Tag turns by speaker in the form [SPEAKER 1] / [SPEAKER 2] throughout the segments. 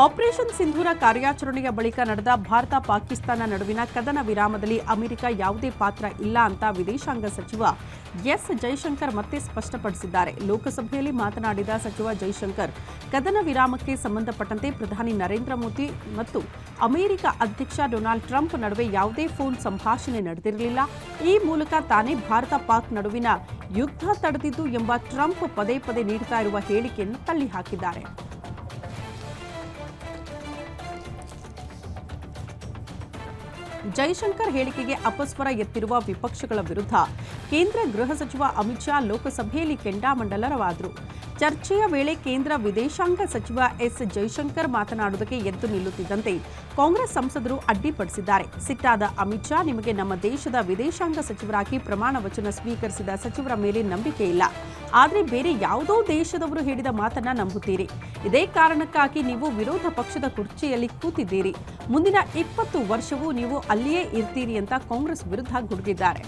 [SPEAKER 1] Operation ಸಿಂಧೂರ ಕಾರ್ಯಾಚರಣೆಯ ಬಳಿಕ ನಡೆದ ಭಾರತ ಪಾಕಿಸ್ತಾನ ನಡುವಿನ ಕದನ ವಿರಾಮದಲ್ಲಿ ಅಮೆರಿಕ ಯಾವುದೇ ಪಾತ್ರ ಇಲ್ಲ ಅಂತ ವಿದೇಶಾಂಗ ಸಚಿವ ಎಸ್ ಜೈಶಂಕರ್ ಮತ್ತೆ ಸ್ಪಷ್ಟಪಡಿಸಿದ್ದಾರೆ. ಲೋಕಸಭೆಯಲ್ಲಿ ಮಾತನಾಡಿದ ಸಚಿವ ಜೈಶಂಕರ್, ಕದನ ವಿರಾಮಕ್ಕೆ ಸಂಬಂಧಪಟ್ಟಂತೆ ಪ್ರಧಾನಿ ನರೇಂದ್ರ ಮೋದಿ ಮತ್ತು ಅಮೆರಿಕ ಅಧ್ಯಕ್ಷ ಡೊನಾಲ್ಡ್ ಟ್ರಂಪ್ ನಡುವೆ ಯಾವುದೇ ಫೋನ್ ಸಂಭಾಷಣೆ ನಡೆದಿರಲಿಲ್ಲ. ಈ ಮೂಲಕ ತಾನೇ ಭಾರತ ಪಾಕ್ ನಡುವಿನ ಯುದ್ಧ ತಡೆದಿದ್ದು ಎಂಬ ಟ್ರಂಪ್ ಪದೇ ಪದೇ ನೀಡುತ್ತಾ ಇರುವ ಹೇಳಿಕೆಯನ್ನು ತಳ್ಳಿಹಾಕಿದ್ದಾರೆ. ಜೈಶಂಕರ್ ಹೇಳಿಕೆಗೆ ಅಪಸ್ವರ ಎತ್ತಿರುವ ವಿಪಕ್ಷಗಳ ವಿರುದ್ಧ ಕೇಂದ್ರ ಗೃಹ ಸಚಿವ ಅಮಿತ್ ಶಾ ಲೋಕಸಭೆಯಲ್ಲಿ ಕೆಂಡಾಮಂಡಲವಾದರು. ಚರ್ಚೆಯ ವೇಳೆ ಕೇಂದ್ರ ವಿದೇಶಾಂಗ ಸಚಿವ ಎಸ್ ಜೈಶಂಕರ್ ಮಾತನಾಡುವುದಕ್ಕೆ ಎದ್ದು ನಿಲ್ಲುತ್ತಿದ್ದಂತೆ ಕಾಂಗ್ರೆಸ್ ಸಂಸದರು ಅಡ್ಡಿಪಡಿಸಿದ್ದಾರೆ. ಸಿಟ್ಟಾದ ಅಮಿತ್ ಶಾ, ನಿಮಗೆ ನಮ್ಮ ದೇಶದ ವಿದೇಶಾಂಗ ಸಚಿವರಾಗಿ ಪ್ರಮಾಣ ವಚನ ಸ್ವೀಕರಿಸಿದ ಸಚಿವರ ಮೇಲೆ ನಂಬಿಕೆ ಇಲ್ಲ, ಆದರೆ ಬೇರೆ ಯಾವುದೋ ದೇಶದವರು ಹೇಳಿದ ಮಾತನ್ನ ನಂಬುತ್ತೀರಿ. ಇದೇ ಕಾರಣಕ್ಕಾಗಿ ನೀವು ವಿರೋಧ ಪಕ್ಷದ ಕುರ್ಚಿಯಲ್ಲಿ ಕೂತಿದ್ದೀರಿ. ಮುಂದಿನ 20 ವರ್ಷವೂ ನೀವು ಅಲ್ಲಿಯೇ ಇರ್ತೀರಿ ಅಂತ ಕಾಂಗ್ರೆಸ್ ವಿರುದ್ಧ ಗುಡುಗಿದ್ದಾರೆ.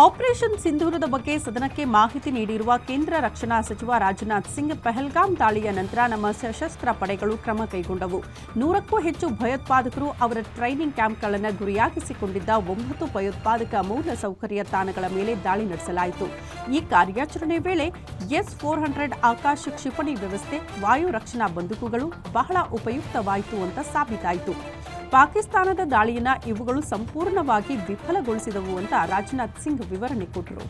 [SPEAKER 1] ಆಪರೇಷನ್ ಸಿಂಧೂರದ ಬಗ್ಗೆ ಸದನಕ್ಕೆ ಮಾಹಿತಿ ನೀಡಿರುವ ಕೇಂದ್ರ ರಕ್ಷಣಾ ಸಚಿವ ರಾಜನಾಥ್ ಸಿಂಗ್, ಪಹಲ್ಗಾಮ್ ದಾಳಿಯ ನಂತರ ನಮ್ಮ ಸಶಸ್ತ್ರ ಪಡೆಗಳು ಕ್ರಮ ಕೈಗೊಂಡವು. 100ಕ್ಕೂ ಹೆಚ್ಚು ಭಯೋತ್ಪಾದಕರು ಅವರ ಟ್ರೈನಿಂಗ್ ಕ್ಯಾಂಪ್ಗಳನ್ನು ಗುರಿಯಾಗಿಸಿಕೊಂಡಿದ್ದ 9 ಭಯೋತ್ಪಾದಕ ಮೂಲ ಸೌಕರ್ಯ ತಾಣಗಳ ಮೇಲೆ ದಾಳಿ ನಡೆಸಲಾಯಿತು. ಈ ಕಾರ್ಯಾಚರಣೆ ವೇಳೆ S-400 ಆಕಾಶ ಕ್ಷಿಪಣಿ ವ್ಯವಸ್ಥೆ, ವಾಯು ರಕ್ಷಣಾ ಬಂದೂಕುಗಳು ಬಹಳ ಉಪಯುಕ್ತವಾಯಿತು ಅಂತ ಸಾಬೀತಾಯಿತು. ಪಾಕಿಸ್ತಾನದ ದಾಳಿಯನ್ನು ಇವುಗಳು ಸಂಪೂರ್ಣವಾಗಿ ವಿಫಲಗೊಳಿಸಿದವು ಅಂತ ರಾಜನಾಥ್ ಸಿಂಗ್ ವಿವರಣೆ ಕೊಟ್ಟರು.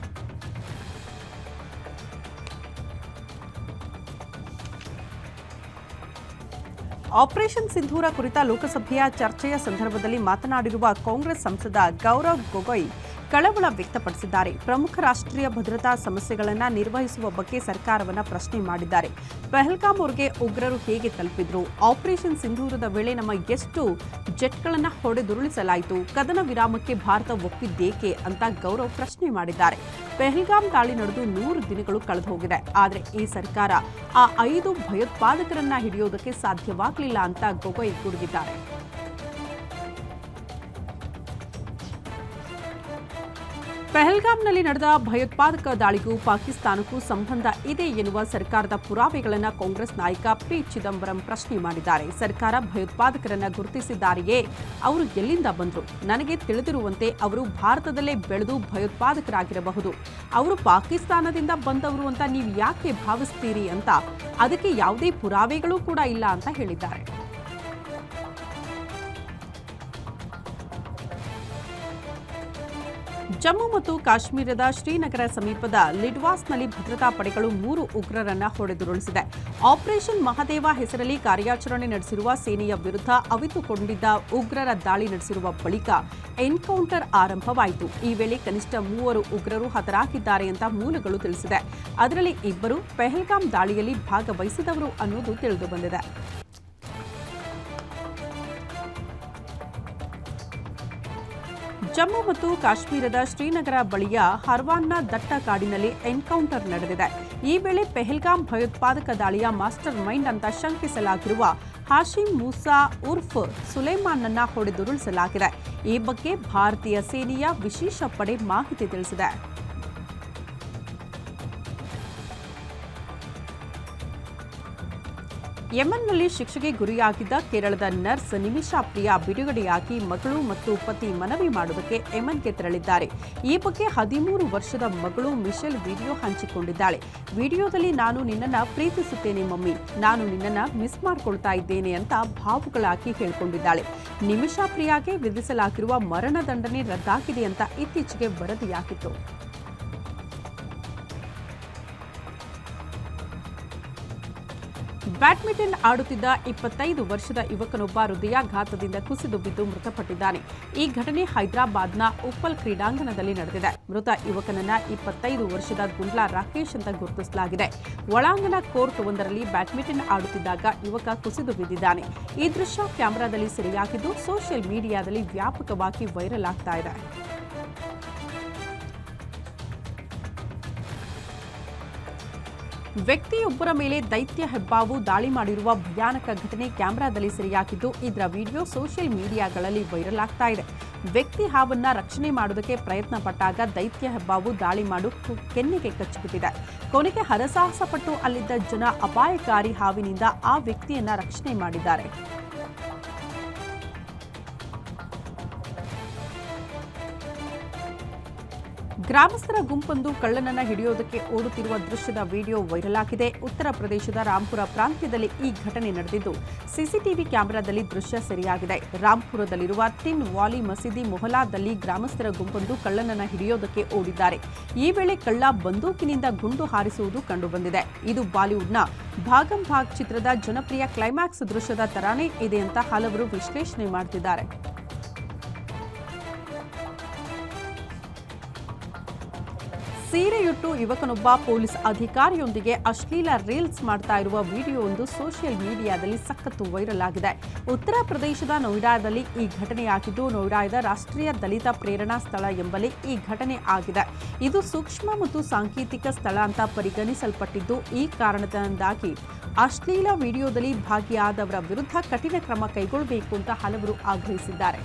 [SPEAKER 1] ಆಪರೇಷನ್ ಸಿಂಧೂರ ಕುರಿತ ಲೋಕಸಭೆಯ ಚರ್ಚೆಯ ಸಂದರ್ಭದಲ್ಲಿ ಮಾತನಾಡಿರುವ ಕಾಂಗ್ರೆಸ್ ಸಂಸದ ಗೌರವ್ ಗೊಗೊಯ್ ಕಳವಳ ವ್ಯಕ್ತಪಡಿಸಿದ್ದಾರೆ. ಪ್ರಮುಖ ರಾಷ್ಟ್ರೀಯ ಭದ್ರತಾ ಸಮಸ್ಯೆಗಳನ್ನು ನಿರ್ವಹಿಸುವ ಬಗ್ಗೆ ಸರ್ಕಾರವನ್ನು ಪ್ರಶ್ನೆ ಮಾಡಿದ್ದಾರೆ. ಪಹಲ್ಗಾಮ್ ಅವರಿಗೆ ಉಗ್ರರು ಹೇಗೆ ತಲುಪಿದ್ರು? ಆಪರೇಷನ್ ಸಿಂಧೂರದ ವೇಳೆ ನಮ್ಮ ಎಷ್ಟು ಜೆಟ್ಗಳನ್ನು ಹೊಡೆದುರುಳಿಸಲಾಯಿತು? ಕದನ ವಿರಾಮಕ್ಕೆ ಭಾರತ ಒಪ್ಪಿದ್ದೇಕೆ ಅಂತ ಗೌರವ್ ಪ್ರಶ್ನೆ ಮಾಡಿದ್ದಾರೆ. ಪಹಲ್ಗಾಮ್ ದಾಳಿ ನಡೆದು 100 ದಿನಗಳು ಕಳೆದು ಹೋಗಿದೆ, ಆದರೆ ಈ ಸರ್ಕಾರ ಆ 5 ಭಯೋತ್ಪಾದಕರನ್ನ ಹಿಡಿಯೋದಕ್ಕೆ ಸಾಧ್ಯವಾಗಲಿಲ್ಲ ಅಂತ ಗೊಗೊಯ್ ಗುಡುಗಿದ್ದಾರೆ. ಪಹಲ್ಗಾಮ್ನಲ್ಲಿ ನಡೆದ ಭಯೋತ್ಪಾದಕ ದಾಳಿಗೂ ಪಾಕಿಸ್ತಾನಕ್ಕೂ ಸಂಬಂಧ ಇದೆ ಎನ್ನುವ ಸರ್ಕಾರದ ಪುರಾವೆಗಳನ್ನು ಕಾಂಗ್ರೆಸ್ ನಾಯಕ ಪಿ ಚಿದಂಬರಂ ಪ್ರಶ್ನೆ ಮಾಡಿದ್ದಾರೆ. ಸರ್ಕಾರ ಭಯೋತ್ಪಾದಕರನ್ನ ಗುರುತಿಸಿದ್ದಾರೆಯೇ? ಅವರು ಎಲ್ಲಿಂದ ಬಂದರು? ನನಗೆ ತಿಳಿದಿರುವಂತೆ ಅವರು ಭಾರತದಲ್ಲೇ ಬೆಳೆದು ಭಯೋತ್ಪಾದಕರಾಗಿರಬಹುದು. ಅವರು ಪಾಕಿಸ್ತಾನದಿಂದ ಬಂದವರು ಅಂತ ನೀವು ಯಾಕೆ ಭಾವಿಸ್ತೀರಿ ಅಂತ ಅದಕ್ಕೆ ಯಾವುದೇ ಪುರಾವೆಗಳೂ ಕೂಡ ಇಲ್ಲ ಅಂತ ಹೇಳಿದ್ದಾರೆ. ಜಮ್ಮು ಮತ್ತು ಕಾಶ್ಮೀರದ ಶ್ರೀನಗರ ಸಮೀಪದ ಲಿಡ್ವಾಸ್ನಲ್ಲಿ ಭದ್ರತಾ ಪಡೆಗಳು 3 ಉಗ್ರರನ್ನ ಹೊಡೆದುರುಳಿಸಿದೆ. ಆಪರೇಷನ್ ಮಹದೇವ ಹೆಸರಲ್ಲಿ ಕಾರ್ಯಾಚರಣೆ ನಡೆಸಿರುವ ಸೇನೆಯ ವಿರುದ್ಧ ಅವಿತುಕೊಂಡಿದ್ದ ಉಗ್ರರ ದಾಳಿ ನಡೆಸಿರುವ ಬಳಿಕ ಎನ್ಕೌಂಟರ್ ಆರಂಭವಾಯಿತು. ಈ ವೇಳೆ ಕನಿಷ್ಠ 3 ಉಗ್ರರು ಹತರಾಗಿದ್ದಾರೆ ಅಂತ ಮೂಲಗಳು ತಿಳಿಸಿದೆ. ಅದರಲ್ಲಿ 2 ಪಹಲ್ಗಾಮ್ ದಾಳಿಯಲ್ಲಿ ಭಾಗವಹಿಸಿದವರು ಅನ್ನೋದು ತಿಳಿದುಬಂದಿದೆ. ಜಮ್ಮು ಮತ್ತು ಕಾಶ್ಮೀರದ ಶ್ರೀನಗರ ಬಳಿಯ ಹರ್ವಾನ್ನ ದಟ್ಟ ಕಾಡಿನಲ್ಲಿ ಎನ್ಕೌಂಟರ್ ನಡೆದಿದೆ. ಈ ವೇಳೆ ಪಹಲ್ಗಾಮ್ ಭಯೋತ್ಪಾದಕ ದಾಳಿಯ ಮಾಸ್ಟರ್ ಮೈಂಡ್ ಅಂತ ಶಂಕಿಸಲಾಗಿರುವ ಹಾಶಿಮ್ ಮೂಸಾ ಉರ್ಫ್ ಸುಲೈಮಾನ್ನನ್ನ ಹೊಡೆದುರುಳಿಸಲಾಗಿದೆ. ಈ ಬಗ್ಗೆ ಭಾರತೀಯ ಸೇನೆಯ ವಿಶೇಷ ಪಡೆ ಮಾಹಿತಿ ತಿಳಿಸಿದೆ. ಯೆಮೆನ್ನಲ್ಲಿ ಶಿಕ್ಷೆಗೆ ಗುರಿಯಾಗಿದ್ದ ಕೇರಳದ ನರ್ಸ್ ನಿಮಿಷಾ ಪ್ರಿಯಾ ಬಿಡುಗಡೆಯಾಗಿ ಮಗಳು ಮತ್ತು ಪತಿ ಮನವಿ ಮಾಡುವುದಕ್ಕೆ ಯೆಮೆನ್ಗೆ ತೆರಳಿದ್ದಾರೆ. ಈ ಬಗ್ಗೆ 13 ವರ್ಷದ ಮಗಳು ಮಿಶೆಲ್ ವಿಡಿಯೋ ಹಂಚಿಕೊಂಡಿದ್ದಾಳೆ. ವಿಡಿಯೋದಲ್ಲಿ, ನಾನು ನಿನ್ನನ್ನು ಪ್ರೀತಿಸುತ್ತೇನೆ ಮಮ್ಮಿ, ನಾನು ನಿನ್ನನ್ನು ಮಿಸ್ ಮಾಡ್ಕೊಳ್ತಾ ಇದ್ದೇನೆ ಅಂತ ಭಾವುಗಳಾಗಿ ಹೇಳಿಕೊಂಡಿದ್ದಾಳೆ. ನಿಮಿಷಾ ಪ್ರಿಯಾಗೆ ವಿಧಿಸಲಾಗಿರುವ ಮರಣದಂಡನೆ ರದ್ದಾಗಿದೆ ಅಂತ ಇತ್ತೀಚೆಗೆ ವರದಿಯಾಗಿತ್ತು. ಬ್ಯಾಡ್ಮಿಂಟನ್ ಆಡುತ್ತಿದ್ದ 25 ವರ್ಷದ ಯುವಕನೊಬ್ಬ ಹೃದಯಾಘಾತದಿಂದ ಕುಸಿದು ಬಿದ್ದು ಮೃತಪಟ್ಟಿದ್ದಾನೆ. ಈ ಘಟನೆ ಹೈದರಾಬಾದ್ನ ಉಪ್ಪಲ್ ಕ್ರೀಡಾಂಗಣದಲ್ಲಿ ನಡೆದಿದೆ. ಮೃತ ಯುವಕನನ್ನ 25 ವರ್ಷದ ಗುಂಡ್ಲಾ ರಾಕೇಶ್ ಅಂತ ಗುರುತಿಸಲಾಗಿದೆ. ಒಳಾಂಗಣ ಕೋರ್ಟ್ ಒಂದರಲ್ಲಿ ಬ್ಯಾಡ್ಮಿಂಟನ್ ಆಡುತ್ತಿದ್ದಾಗ ಯುವಕ ಕುಸಿದು ಬಿದ್ದಿದ್ದಾನೆ. ಈ ದೃಶ್ಯ ಕ್ಯಾಮೆರಾದಲ್ಲಿ ಸೆರೆಯಾಗಿದ್ದು ಸೋಷಿಯಲ್ ಮೀಡಿಯಾದಲ್ಲಿ ವ್ಯಾಪಕವಾಗಿ ವೈರಲ್ ಆಗ್ತಾ ಇದೆ. ವ್ಯಕ್ತಿಯೊಬ್ಬರ ಮೇಲೆ ದೈತ್ಯ ಹೆಬ್ಬಾವು ದಾಳಿ ಮಾಡಿರುವ ಭಯಾನಕ ಘಟನೆ ಕ್ಯಾಮೆರಾದಲ್ಲಿ ಸೆರೆಯಾಗಿದ್ದು ಇದರ ವಿಡಿಯೋ ಸೋಷಿಯಲ್ ಮೀಡಿಯಾಗಳಲ್ಲಿ ವೈರಲ್ ಆಗ್ತಾ ಇದೆ. ವ್ಯಕ್ತಿ ಹಾವನ್ನ ರಕ್ಷಣೆ ಮಾಡೋದಕ್ಕೆ ಪ್ರಯತ್ನ ಪಟ್ಟಾಗ ದೈತ್ಯ ಹೆಬ್ಬಾವು ದಾಳಿ ಮಾಡು ಕೆನ್ನೆಗೆ ಕಚ್ಚಿಬಿಟ್ಟಿದೆ. ಕೊನೆಗೆ ಹರಸಾಹಸ ಪಟ್ಟು ಅಲ್ಲಿದ್ದ ಜನ ಅಪಾಯಕಾರಿ ಹಾವಿನಿಂದ ಆ ವ್ಯಕ್ತಿಯನ್ನ ರಕ್ಷಣೆ ಮಾಡಿದ್ದಾರೆ. ಗ್ರಾಮಸ್ಥರ ಗುಂಪೊಂದು ಕಳ್ಳನನ್ನ ಹಿಡಿಯೋದಕ್ಕೆ ಓಡುತ್ತಿರುವ ದೃಶ್ಯದ ವಿಡಿಯೋ ವೈರಲ್ ಆಗಿದೆ. ಉತ್ತರ ಪ್ರದೇಶದ ರಾಂಪುರ ಪ್ರಾಂತ್ಯದಲ್ಲಿ ಈ ಘಟನೆ ನಡೆದಿದ್ದು ಸಿಸಿಟಿವಿ ಕ್ಯಾಮೆರಾದಲ್ಲಿ ದೃಶ್ಯ ಸೆರೆಯಾಗಿದೆ. ರಾಂಪುರದಲ್ಲಿರುವ ತಿನ್ ವಾಲಿ ಮಸೀದಿ ಮೊಹಲ್ಲಾದಲ್ಲಿ ಗ್ರಾಮಸ್ಥರ ಗುಂಪೊಂದು ಕಳ್ಳನನ್ನ ಹಿಡಿಯೋದಕ್ಕೆ ಓಡಿದ್ದಾರೆ. ಈ ವೇಳೆ ಕಳ್ಳ ಬಂದೂಕಿನಿಂದ ಗುಂಡು ಹಾರಿಸುವುದು ಕಂಡುಬಂದಿದೆ. ಇದು ಬಾಲಿವುಡ್ನ ಭಾಗಂ ಭಾಗ್ ಚಿತ್ರದ ಜನಪ್ರಿಯ ಕ್ಲೈಮ್ಯಾಕ್ಸ್ ದೃಶ್ಯದ ತರಾನೇ ಇದೆ ಅಂತ ಹಲವರು ವಿಶ್ಲೇಷಣೆ ಮಾಡುತ್ತಿದ್ದಾರೆ. ಸೀರೆಯುಟ್ಟು ಯುವಕನೊಬ್ಬ ಪೊಲೀಸ್ ಅಧಿಕಾರಿಯೊಂದಿಗೆ ಅಶ್ಲೀಲ ರೀಲ್ಸ್ ಮಾಡ್ತಾ ಇರುವ ವಿಡಿಯೋವೊಂದು ಸೋಷಿಯಲ್ ಮೀಡಿಯಾದಲ್ಲಿ ಸಖತ್ತು ವೈರಲ್ ಆಗಿದೆ. ಉತ್ತರ ಪ್ರದೇಶದ ನೋಯ್ಡಾದಲ್ಲಿ ಈ ಘಟನೆಯಾಗಿದ್ದು, ನೋಯ್ಡಾದ ರಾಷ್ಟ್ರೀಯ ದಲಿತ ಪ್ರೇರಣಾ ಸ್ಥಳ ಎಂಬಲ್ಲಿ ಈ ಘಟನೆ ಆಗಿದೆ. ಇದು ಸೂಕ್ಷ್ಮ ಮತ್ತು ಸಾಂಕೇತಿಕ ಸ್ಥಳ ಅಂತ ಪರಿಗಣಿಸಲ್ಪಟ್ಟಿದ್ದು, ಈ ಕಾರಣದಿಂದಾಗಿ ಅಶ್ಲೀಲ ವಿಡಿಯೋದಲ್ಲಿ ಭಾಗಿಯಾದವರ ವಿರುದ್ಧ ಕಠಿಣ ಕ್ರಮ ಕೈಗೊಳ್ಳಬೇಕು ಅಂತ ಹಲವರು ಆಗ್ರಹಿಸಿದ್ದಾರೆ.